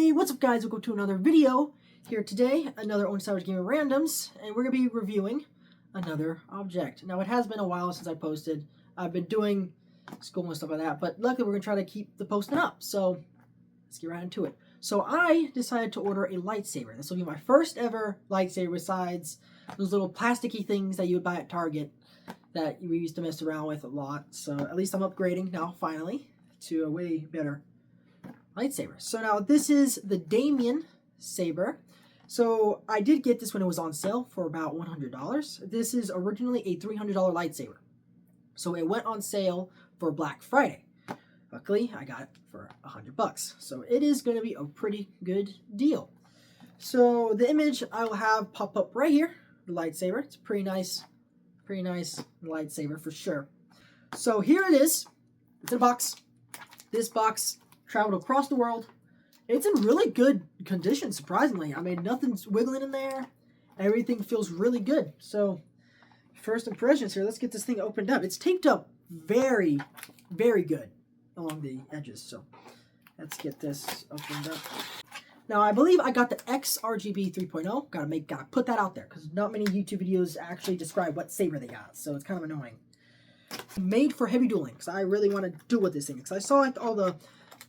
Hey, what's up guys? Welcome to another video here today, another Owendasavagegamer randoms, and we're going to be reviewing another object. Now it has been a while since I posted. I've been doing school and stuff like that, but luckily we're going to try to keep the posting up, so let's get right into it. So I decided to order a lightsaber. This will be my first ever lightsaber besides those little plasticky things that you would buy at Target that we used to mess around with a lot. So at least I'm upgrading now finally to a way better lightsaber. So now this is the DamienSaber. So I did get this when it was on sale for about $100. This is originally a $300 lightsaber. So it went on sale for Black Friday. Luckily, I got it for $100. So it is going to be a pretty good deal. So the image I will have pop up right here, the lightsaber. It's a pretty nice lightsaber for sure. So here it is. It's in a box. This box traveled across the world. It's in really good condition, surprisingly. I mean, nothing's wiggling in there. Everything feels really good. So, first impressions here. Let's get this thing opened up. It's taped up very, very good along the edges. So, let's get this opened up. Now, I believe I got the XRGB3.0. Gotta put that out there because not many YouTube videos actually describe what saber they got. So, it's kind of annoying. Made for heavy dueling because I really want to duel with this thing. Because I saw like all the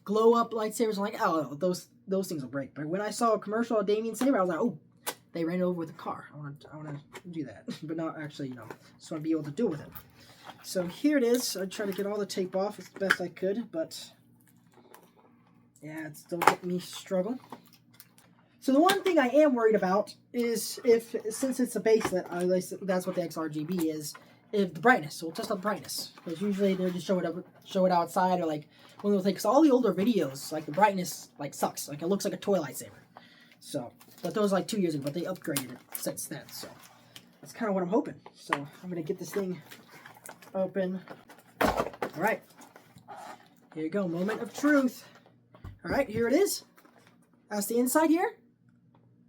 glow up lightsabers. I'm like, oh, those things will break. But when I saw a commercial of DamienSaber, I was like, oh, they ran it over with a car. I want to do that, but not actually, you know. Just want to be able to deal with it. So here it is. I tried to get all the tape off as best I could, but yeah, it's still getting me struggle. So the one thing I am worried about is since it's a baselet, that's what the XRGB is. If the brightness, so we'll test out the brightness because usually they just show it outside or like one little thing. Because all the older videos, like the brightness, like sucks. Like it looks like a toy lightsaber. So, but those like 2 years ago, but they upgraded it since then. So that's kind of what I'm hoping. So I'm gonna get this thing open. All right, here you go. Moment of truth. All right, here it is. That's the inside here.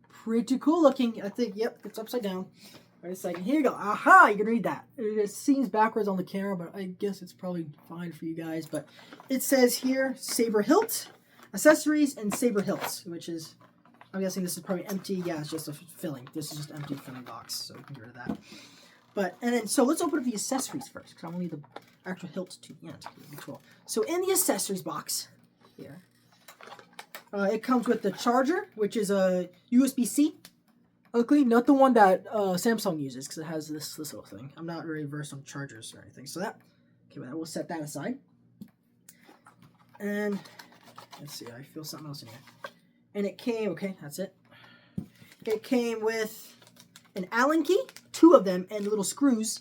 Pretty cool looking. I think. Yep, it's upside down. Wait a second. Here you go. Aha! You can read that. It seems backwards on the camera, but I guess it's probably fine for you guys. But it says here, Saber Hilt, Accessories, and Saber Hilts, which is, I'm guessing this is probably empty. Yeah, it's just a filling. This is just an empty filling box, so we can get rid of that. But, and then, so let's open up the accessories first, because I want to leave the actual hilt to the end. Cool. So in the accessories box, here, it comes with the charger, which is a USB-C. Luckily, not the one that Samsung uses because it has this little thing. I'm not very versed on chargers or anything. So that, okay, well, we'll set that aside. And let's see, I feel something else in here. And it came, okay, that's it. It came with an Allen key, 2 of them, and little screws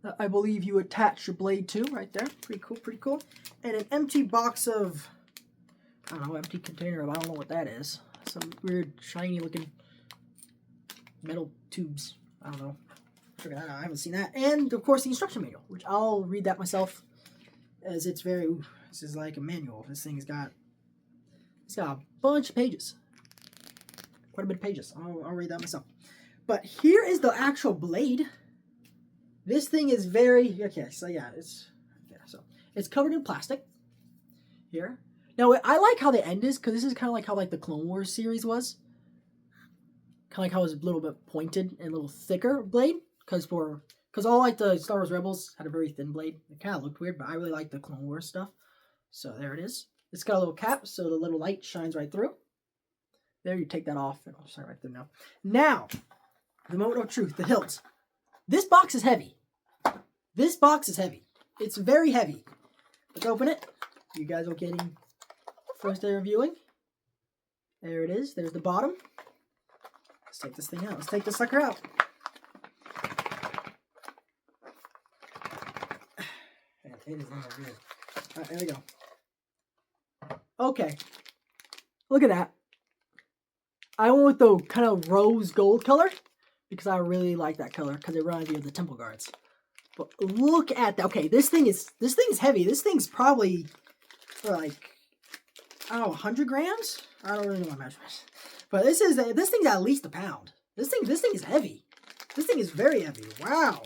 that I believe you attach your blade to right there. Pretty cool, pretty cool. And an empty box of, I don't know, empty container of, I don't know what that is. Some weird, shiny looking metal tubes. I don't know. Figure that out. I haven't seen that. And of course the instruction manual, which I'll read that myself as it's very, this is like a manual. This thing's got, it's got a bunch of pages. Quite a bit of pages. I'll read that myself. But here is the actual blade. This thing is very, okay, so yeah, it's, yeah, so it's covered in plastic here. Now I like how the end is, because this is kind of like how like the Clone Wars series was. Kind of like how it was a little bit pointed and a little thicker blade, because all like the Star Wars Rebels had a very thin blade. It kind of looked weird, but I really like the Clone Wars stuff. So there it is. It's got a little cap, so the little light shines right through. There, you take that off, and I'll shine right through now. Now, the moment of truth, the hilt. This box is heavy. This box is heavy. It's very heavy. Let's open it. You guys are getting first day reviewing. There it is. There's the bottom. Let's take this thing out. Let's take this sucker out. It is not good. Alright, there we go. Okay. Look at that. I went with the kind of rose gold color because I really like that color because it reminds me of the Temple Guards. But look at that. Okay, this thing is heavy. This thing's probably like, I don't know, 100 grams? I don't really know my measurements. But this thing's at least a pound. This thing is heavy. This thing is very heavy. Wow.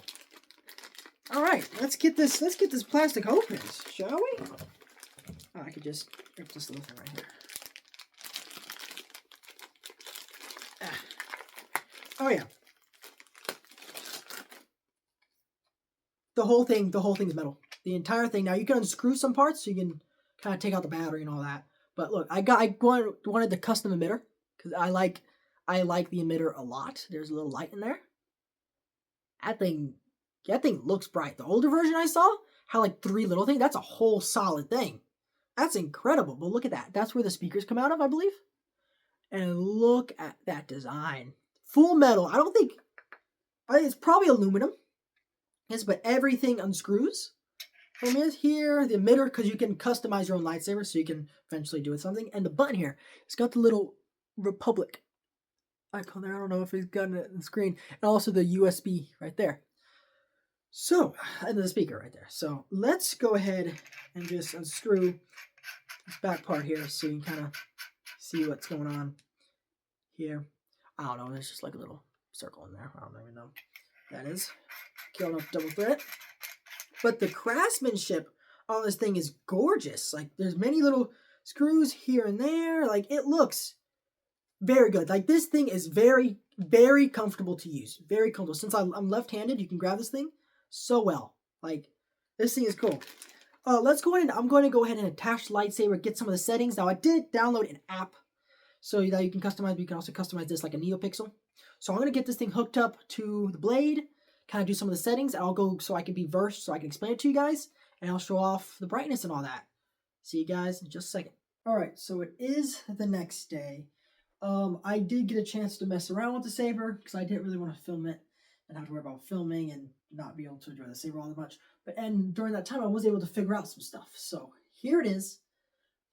All right, let's get this plastic open, shall we? Oh, I could just rip this little thing right here. Oh yeah. The whole thing's metal. The entire thing. Now you can unscrew some parts, so you can kind of take out the battery and all that. But look, I wanted the custom emitter because I like the emitter a lot. There's a little light in there. That thing looks bright. The older version I saw had like 3 little things. That's a whole solid thing. That's incredible. But look at that. That's where the speakers come out of, I believe. And look at that design. Full metal. I think it's probably aluminum. Yes, but everything unscrews. And here's here, the emitter, because you can customize your own lightsaber, so you can eventually do it something. And the button here, it's got the little Republic icon there. I don't know if it's got it on the screen. And also the USB right there. So, and the speaker right there. So let's go ahead and just unscrew this back part here so you can kind of see what's going on here. I don't know, there's just like a little circle in there. I don't even know what that is. Killing off double thread. But the craftsmanship on this thing is gorgeous. Like, there's many little screws here and there. Like, it looks very good. Like, this thing is very, very comfortable to use. Very comfortable. Since I'm left-handed, you can grab this thing so well. Like, this thing is cool. Let's go ahead and I'm going to go ahead and attach Lightsaber, get some of the settings. Now, I did download an app so that you can customize, but you can also customize this like a NeoPixel. So I'm going to get this thing hooked up to the blade, kind of do some of the settings. I'll go so I can be versed, so I can explain it to you guys, and I'll show off the brightness and all that. See you guys in just a second. All right, so it is the next day. I did get a chance to mess around with the saber because I didn't really want to film it and have to worry about filming and not be able to enjoy the saber all that much. And during that time, I was able to figure out some stuff. So here it is.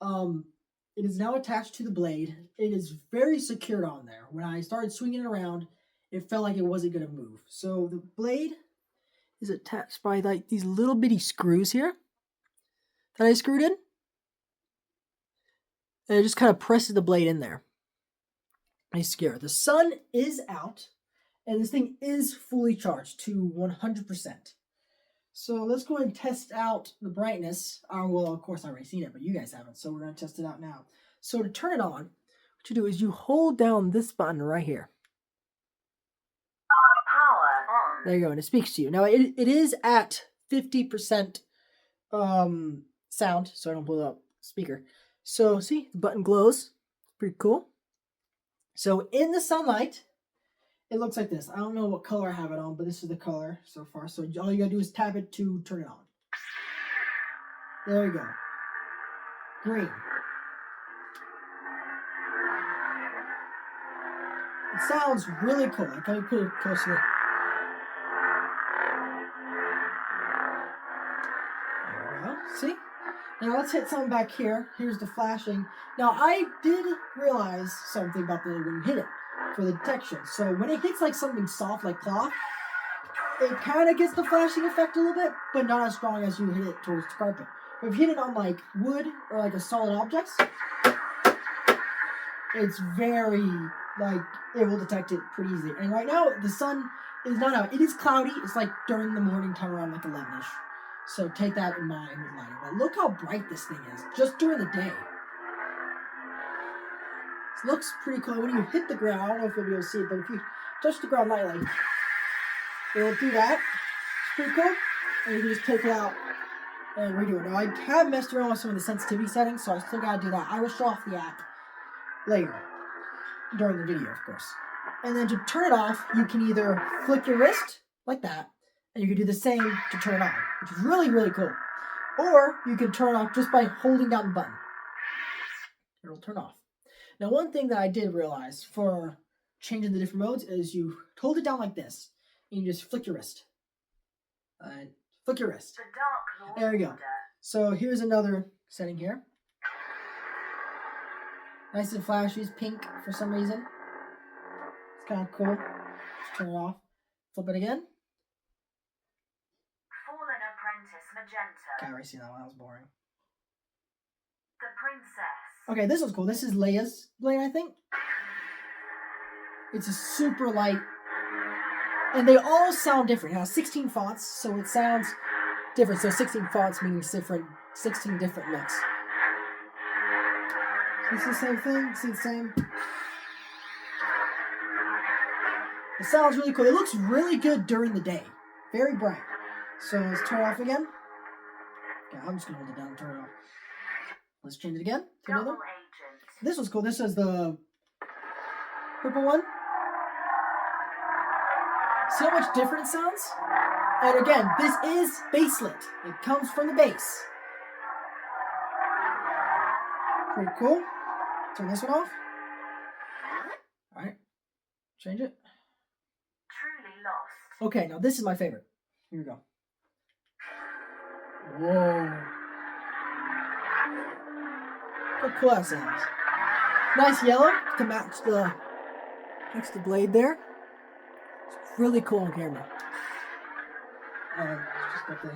It is now attached to the blade. It is very secured on there. When I started swinging it around, it felt like it wasn't going to move. So the blade is attached by like these little bitty screws here that I screwed in. And it just kind of presses the blade in there. I secure. The sun is out, and this thing is fully charged to 100%. So let's go ahead and test out the brightness. Well, of course, I've already seen it, but you guys haven't, so we're going to test it out now. So to turn it on, what you do is you hold down this button right here. Power on. There you go, and it speaks to you. Now, it is at 50% sound, so I don't blow up the speaker. So, see, the button glows. Pretty cool. So, in the sunlight, it looks like this. I don't know what color I have it on, but this is the color so far. So all you gotta do is tap it to turn it on. There you go. Green. It sounds really cool. I kind of put it close to it. There we go. See? Now let's hit something back here. Here's the flashing. Now I did realize something about when you hit it. For the detection. So when it hits like something soft like cloth, it kind of gets the flashing effect a little bit, but not as strong as you hit it towards the carpet. But if you hit it on like wood or like a solid objects, it's very, like, it will detect it pretty easily. And right now, the sun is not out. It is cloudy. It's like during the morning time around like 11ish. So take that in mind with lighting. But look how bright this thing is, just during the day. It looks pretty cool. When you hit the ground, I don't know if you'll be able to see it, but if you touch the ground lightly, it'll do that. It's pretty cool. And you can just take it out and redo it. Now, I have messed around with some of the sensitivity settings, so I still gotta do that. I will show off the app later, during the video, of course. And then to turn it off, you can either flick your wrist, like that, and you can do the same to turn it on, which is really, really cool. Or you can turn it off just by holding down the button. It'll turn off. Now, one thing that I did realize for changing the different modes is you hold it down like this, and you just flick your wrist. Flick your wrist. There we go. So here's another setting here. Nice and flashy, it's pink for some reason. It's kind of cool. Let's turn it off. Flip it again. Fallen Apprentice Magenta. Can't really see that one, that was boring. The Princess. Okay, this one's cool. This is Leia's blade, I think. It's a super light. And they all sound different. It has 16 fonts, so it sounds different. So 16 fonts means 16 different looks. Is this the same thing? See the same? It sounds really cool. It looks really good during the day. Very bright. So let's turn it off again. Okay, I'm just going to hold it down and turn it off. Let's change it again to another. This was cool. This is the purple one. See how much different it sounds? And again, this is baselit. It comes from the bass. Pretty cool. Turn this one off. Alright. Change it. Truly lost. Okay, now this is my favorite. Here we go. Whoa. Look how cool that sounds. Nice yellow to match the blade there. It's really cool on camera. Just got the...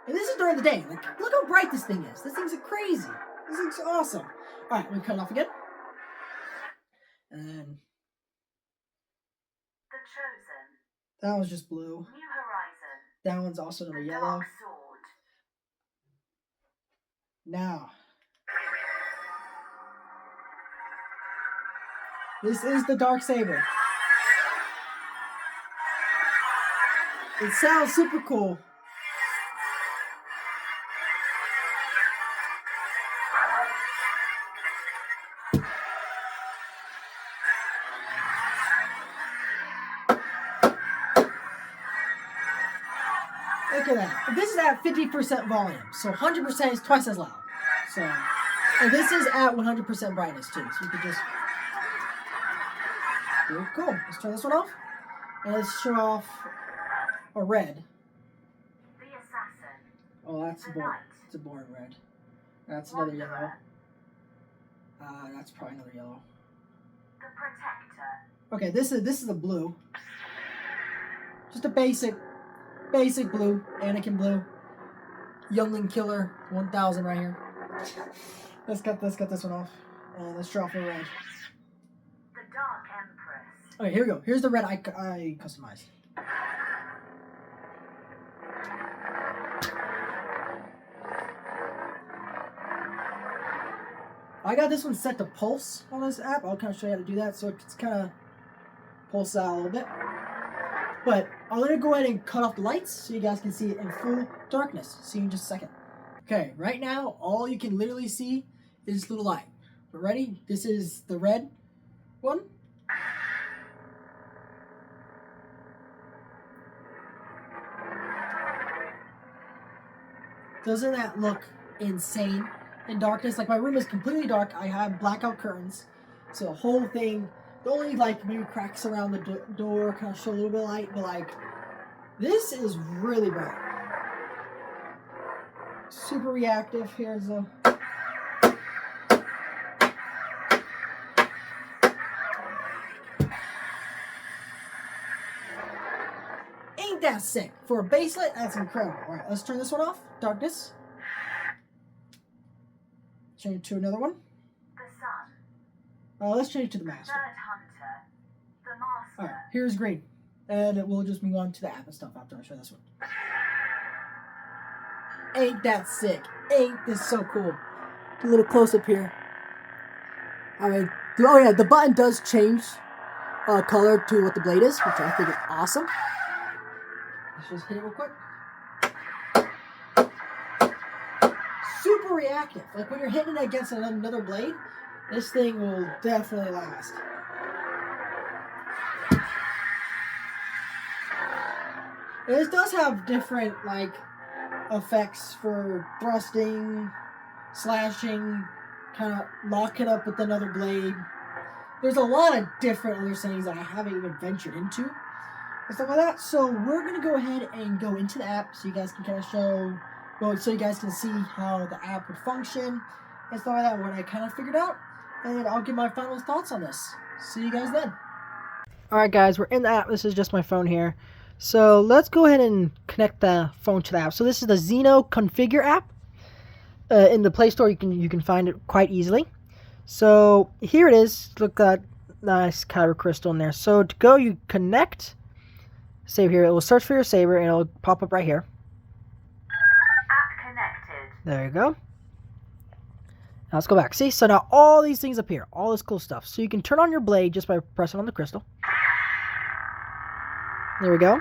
And this is during the day. Like, look how bright this thing is. This thing's crazy. This thing's awesome. Alright, we'll cut it off again. And then... The Chosen. That one's just blue. New Horizon. That one's also another The yellow. Dark Sword. Now... This is the Darksaber. It sounds super cool. Look at that. This is at 50% volume, so 100% is twice as loud. So, and this is at 100% brightness too, so you can just... Very cool. Let's turn this one off. And let's show off a red. The Assassin. Oh, that's The boring. Knight. It's a boring red. That's another yellow. Wanderer. That's probably another yellow. The Protector. Okay, this is a blue. Just a basic blue. Anakin blue. Youngling Killer 1000 right here. Let's cut this one off. And let's draw for red. The Dark Empress. Okay, here we go. Here's the red I customized. I got this one set to pulse on this app. I'll kind of show you how to do that. So it's kind of pulse out a little bit. But I'm going to go ahead and cut off the lights so you guys can see it in full darkness. See you in just a second. Okay, right now, all you can literally see is this little light. But ready? This is the red one. Doesn't that look insane in darkness? Like, my room is completely dark. I have blackout curtains. So the whole thing, the only like maybe cracks around the door kind of show a little bit of light, but like, this is really bright. Super reactive. Here's a... Ain't that sick? For a baselit, that's incredible. Alright, let's turn this one off. Darkness. Change it to another one. The Sun. Let's change it to the Master. Third Hunter. The Master. Alright, here's green. And we'll just move on to the app and stuff after I show this one. Ain't that sick? Ain't this so cool? A little close up here. Alright. Oh yeah, the button does change color to what the blade is, which I think is awesome. Let's just hit it real quick. Super reactive. Like when you're hitting it against another blade, this thing will definitely last. And this does have different like effects for thrusting, slashing, kind of locking up with another blade. There's a lot of different other settings that I haven't even ventured into and stuff like that. So we're gonna go ahead and go into the app so you guys can kind of so you guys can see how the app would function and stuff like that, what I kind of figured out, and I'll give my final thoughts on this. See you guys then. Alright guys, we're in the app. This is just my phone here. So let's go ahead and connect the phone to the app. So this is the Xeno Configure app. In the Play Store, you can find it quite easily. So here it is. Look at that nice kyber crystal in there. So to go, you connect. Save here. It will search for your saber and it'll pop up right here. App connected. There you go. Now let's go back. See, so now all these things appear, all this cool stuff. So you can turn on your blade just by pressing on the crystal. There we go.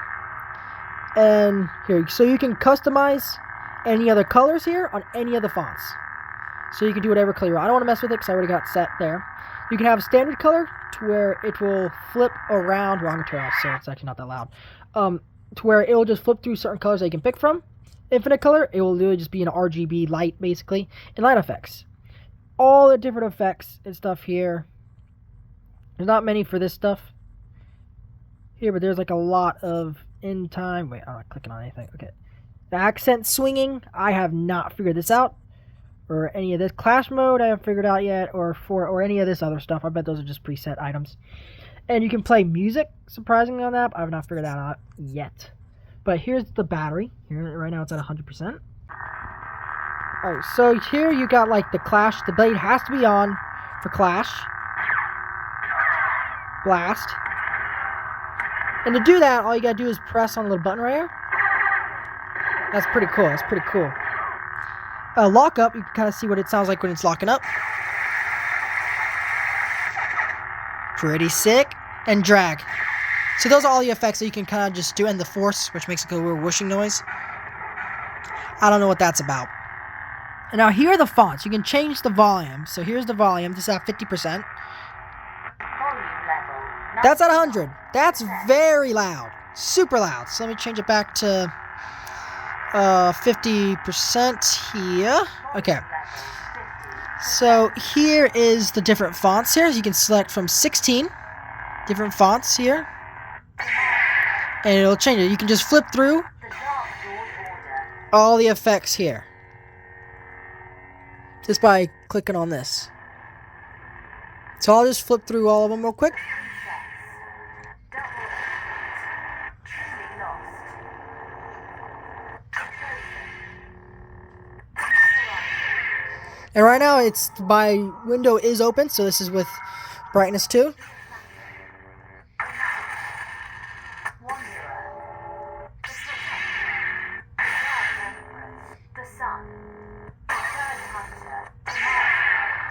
And here, so you can customize any other colors here on any of the fonts. So you can do whatever color you want. I don't want to mess with it because I already got set there. You can have a standard color to where it will flip around. Well, I'm going to turn it off so it's actually not that loud. To where it will just flip through certain colors that you can pick from. Infinite color, it will literally just be an RGB light, basically. And light effects. All the different effects and stuff here. There's not many for this stuff here, but there's like a lot of in time. Wait, I'm not clicking on anything. Okay. The accent swinging, I have not figured this out. Or any of this clash mode I haven't figured out yet, or any of this other stuff. I bet those are just preset items. And you can play music, surprisingly, on that. I have not figured that out yet. But here's the battery. Here, right now it's at 100%. Alright, so here you got like the clash. The blade has to be on for clash. Blast. And to do that, all you gotta do is press on the little button right here. That's pretty cool. That's pretty cool. Lock up, you can kind of see what it sounds like when it's locking up. Pretty sick. And drag. So those are all the effects that you can kind of just do. And the force, which makes a weird whooshing noise. I don't know what that's about. And now here are the fonts. You can change the volume. So here's the volume. This is at 50%. That's at 100. That's very loud. Super loud. So let me change it back to 50% here. Okay. So here is the different fonts here. You can select from 16 different fonts here. And it'll change it. You can just flip through all the effects here. Just by clicking on this. So I'll just flip through all of them real quick. And right now, my window is open, so this is with brightness 2.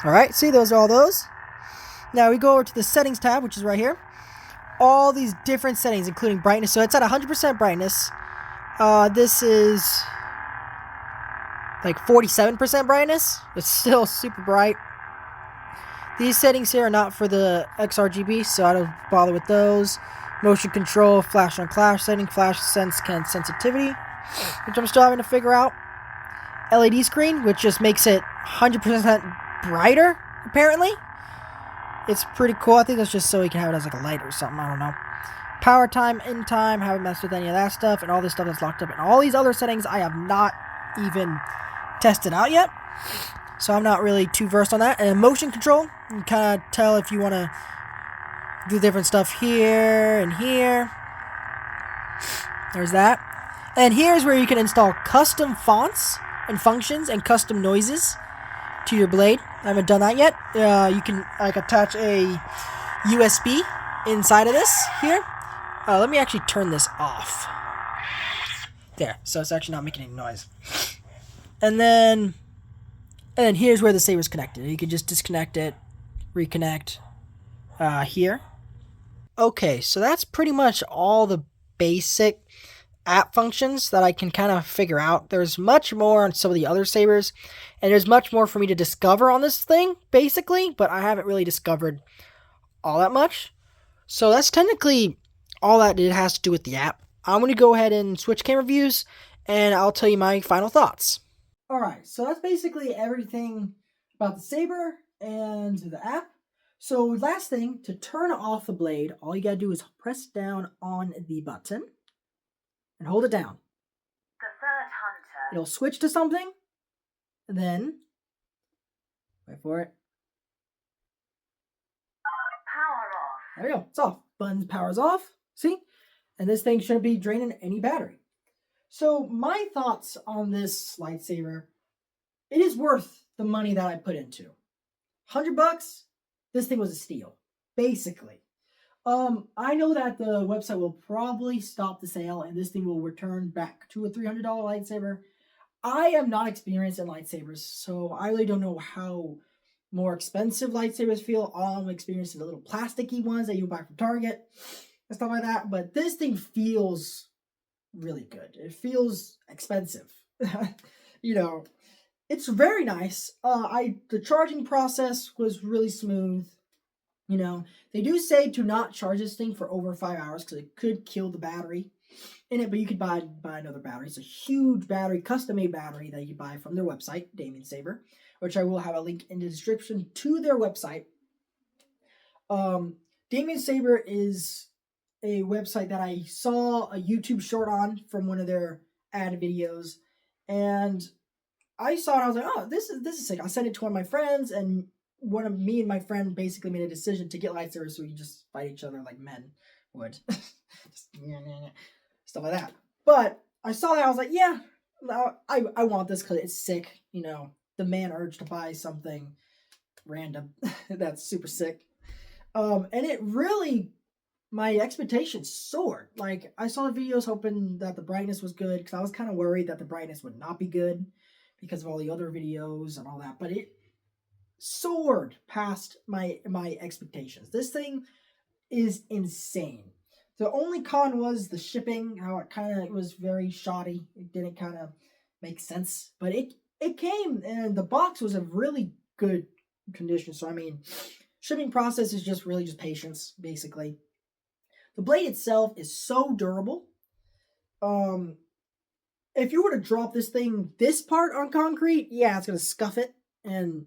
Alright, see, those are all those. Now we go over to the settings tab, which is right here. All these different settings, including brightness. So it's at 100% brightness. This is like 47% brightness. It's still super bright. These settings here are not for the XRGB, so I don't bother with those. Motion control, flash on clash setting, flash sensitivity, which I'm still having to figure out. LED screen, which just makes it 100% brighter, apparently. It's pretty cool. I think that's just so you can have it as like a light or something. I don't know. Power time, in time, haven't messed with any of that stuff, and all this stuff that's locked up. And all these other settings I have not even tested out yet, so I'm not really too versed on that. And motion control, you can kind of tell if you want to do different stuff here and here. There's that. And here's where you can install custom fonts and functions and custom noises to your blade. I haven't done that yet. You can like attach a USB inside of this here. Let me actually turn this off. There, so it's actually not making any noise. And then here's where the saber's connected. You can just disconnect it, reconnect here. Okay, so that's pretty much all the basic app functions that I can kind of figure out. There's much more on some of the other sabers, and there's much more for me to discover on this thing, basically, but I haven't really discovered all that much. So that's technically all that it has to do with the app. I'm going to go ahead and switch camera views, and I'll tell you my final thoughts. Alright, so that's basically everything about the saber and the app. So last thing, to turn off the blade, all you gotta do is press down on the button and hold it down. The third hunter. It'll switch to something, and then, wait for it. Power off. There we go, it's off. Button powers off, see? And this thing shouldn't be draining any battery. So my thoughts on this lightsaber, it is worth the money that I put into. $100, this thing was a steal, basically. I know that the website will probably stop the sale and this thing will return back to a $300 lightsaber. I am not experienced in lightsabers, so I really don't know how more expensive lightsabers feel. All I'm experiencing the little plasticky ones that you buy from Target and stuff like that. But this thing feels really good. It feels expensive. You know, it's very nice. The charging process was really smooth. You know, they do say to not charge this thing for over 5 hours because it could kill the battery in it, but you could buy another battery. It's a huge battery, custom-made battery that you buy from their website, DamienSaber, which I will have a link in the description to their website. DamienSaber is a website that I saw a YouTube short on from one of their ad videos, and I saw it. I was like, oh, this is sick. I sent it to one of my friends, and me and my friend basically made a decision to get lightsabers so we just fight each other like men would. Just, stuff like that. But I saw that, I was like, yeah, I want this because it's sick. You know, the man urge to buy something random that's super sick. And it really, my expectations soared. Like, I saw the videos hoping that the brightness was good because I was kind of worried that the brightness would not be good because of all the other videos and all that. But it soared past my expectations. This thing is insane. The only con was the shipping, how it kind of was very shoddy. It didn't kind of make sense, but it came, and the box was in really good condition. So I mean, shipping process is just really just patience, basically. The blade itself is so durable. If you were to drop this part on concrete, yeah, it's gonna scuff it and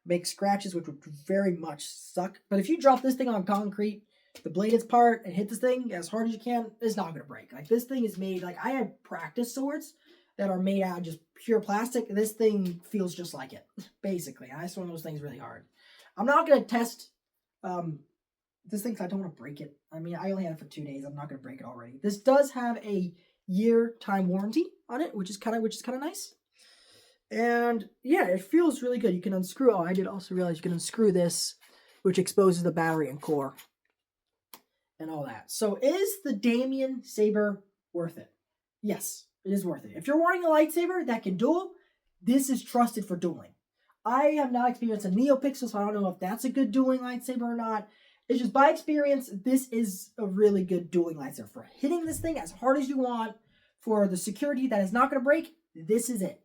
make scratches, which would very much suck. But if you drop this thing on concrete, the bladed part, and hit this thing as hard as you can, it's not going to break. Like, this thing is made, like, I have practice swords that are made out of just pure plastic. This thing feels just like it, basically. I swung those things really hard. I'm not going to test this thing because I don't want to break it. I mean, I only had it for 2 days. I'm not going to break it already. This does have a year time warranty on it, which is kind of nice. And yeah, it feels really good. You can unscrew. Oh, I did also realize you can unscrew this, which exposes the battery and core and all that. So is the DamienSaber worth it? Yes, it is worth it. If you're wanting a lightsaber that can duel, this is trusted for dueling. I have not experienced a NeoPixel, so I don't know if that's a good dueling lightsaber or not. It's just by experience, this is a really good dueling lightsaber. For hitting this thing as hard as you want, for the security that is not going to break, this is it.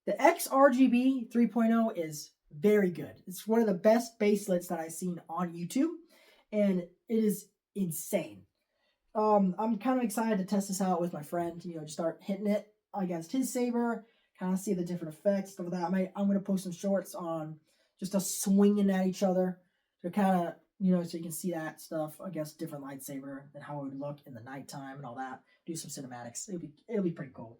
The XRGB 3.0 is very good. It's one of the best baselets that I've seen on YouTube, and it is insane. I'm kind of excited to test this out with my friend. You know, just start hitting it against his saber, kind of see the different effects, stuff like that. I'm going to post some shorts on just us swinging at each other to kind of, you know, so you can see that stuff against different lightsaber and how it would look in the nighttime and all that. Do some cinematics. It'll be pretty cool.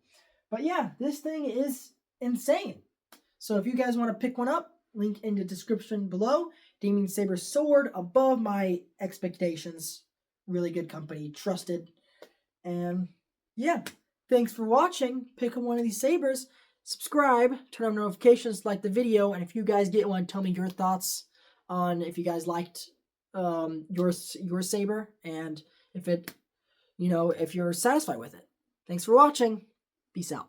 But yeah, this thing is insane. So if you guys want to pick one up, link in the description below. DamienSaber sword, above my expectations. Really good company, trusted. And yeah, thanks for watching. Pick up one of these sabers. Subscribe, turn on notifications, like the video, and if you guys get one, tell me your thoughts on if you guys liked your saber and if it, you know, if you're satisfied with it. Thanks for watching. Peace out.